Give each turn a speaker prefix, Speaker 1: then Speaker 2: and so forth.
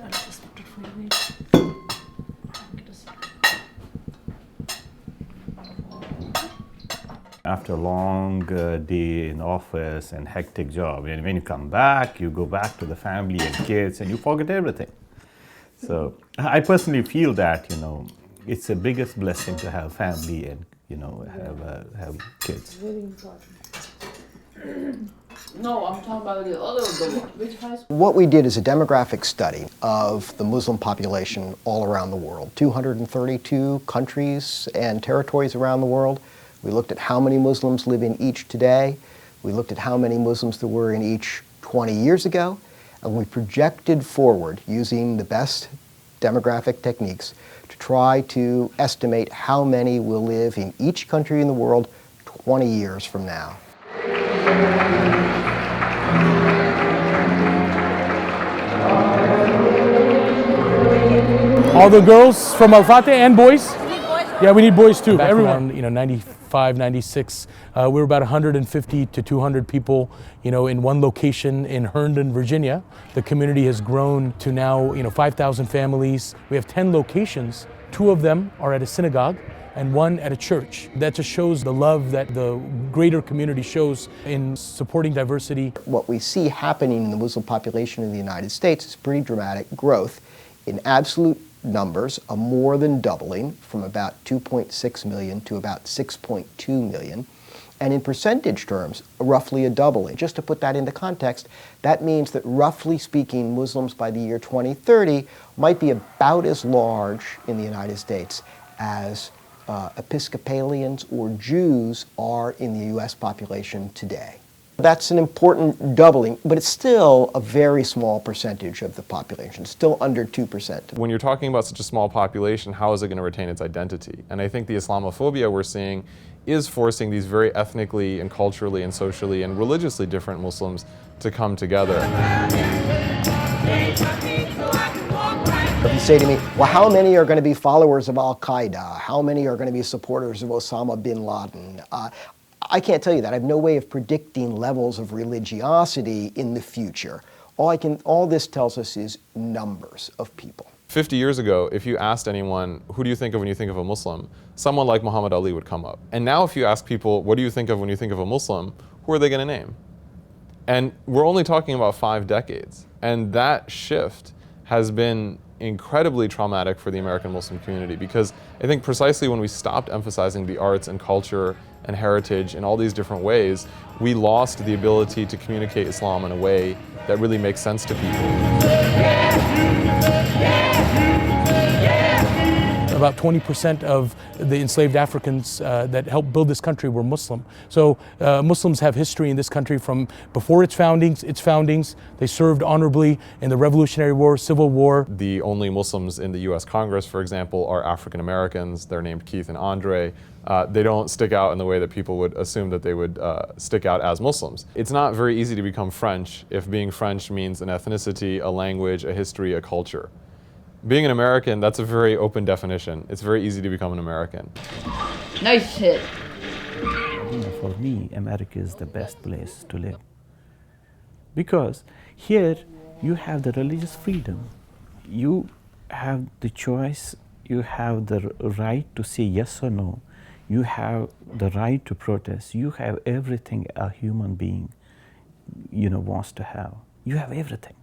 Speaker 1: I'll just put it for you. Wait. Get a second.
Speaker 2: After a long day in office and hectic job, and when you come back, you go back to the family and kids, and you forget everything. So I personally feel that it's the biggest blessing to have family and have kids.
Speaker 1: Very important. No, I'm talking about the other one. Which high school?
Speaker 3: What we did is a demographic study of the Muslim population all around the world, 232 countries and territories around the world. We looked at how many Muslims live in each today. We looked at how many Muslims there were in each 20 years ago. And we projected forward using the best demographic techniques to try to estimate how many will live in each country in the world 20 years from now.
Speaker 4: All the girls from Al Fateh and boys? Yeah, we need boys too. Back everyone. Around 95, 96, we were about 150 to 200 people, in one location in Herndon, Virginia. The community has grown to now, 5,000 families. We have 10 locations. 2 of them are at a synagogue and 1 at a church. That just shows the love that the greater community shows in supporting diversity.
Speaker 3: What we see happening in the Muslim population in the United States is pretty dramatic growth. In absolute numbers, a more than doubling from about 2.6 million to about 6.2 million. And in percentage terms, roughly a doubling. Just to put that into context, that means that roughly speaking, Muslims by the year 2030 might be about as large in the United States as Episcopalians or Jews are in the US population today. That's an important doubling, but it's still a very small percentage of the population, still under 2%.
Speaker 5: When you're talking about such a small population, how is it going to retain its identity? And I think the Islamophobia we're seeing is forcing these very ethnically and culturally and socially and religiously different Muslims to come together.
Speaker 3: If you say to me, well, how many are going to be followers of Al-Qaeda? How many are going to be supporters of Osama bin Laden? I can't tell you that. I have no way of predicting levels of religiosity in the future. All this tells us is numbers of people.
Speaker 5: 50 years ago, if you asked anyone, who do you think of when you think of a Muslim? Someone like Muhammad Ali would come up. And now if you ask people, what do you think of when you think of a Muslim? Who are they going to name? And we're only talking about 5 decades. And that shift has been incredibly traumatic for the American Muslim community, because I think precisely when we stopped emphasizing the arts and culture and heritage in all these different ways, we lost the ability to communicate Islam in a way that really makes sense to people.
Speaker 4: About 20% of the enslaved Africans that helped build this country were Muslim. So Muslims have history in this country from before its foundings. They served honorably in the Revolutionary War, Civil War.
Speaker 5: The only Muslims in the US Congress, for example, are African Americans. They're named Keith and Andre. They don't stick out in the way that people would assume that they would stick out as Muslims. It's not very easy to become French if being French means an ethnicity, a language, a history, a culture. Being an American, that's a very open definition. It's very easy to become an American.
Speaker 1: Nice hit.
Speaker 2: For me, America is the best place to live. Because here you have the religious freedom. You have the choice, you have the right to say yes or no. You have the right to protest. You have everything a human being wants to have. You have everything.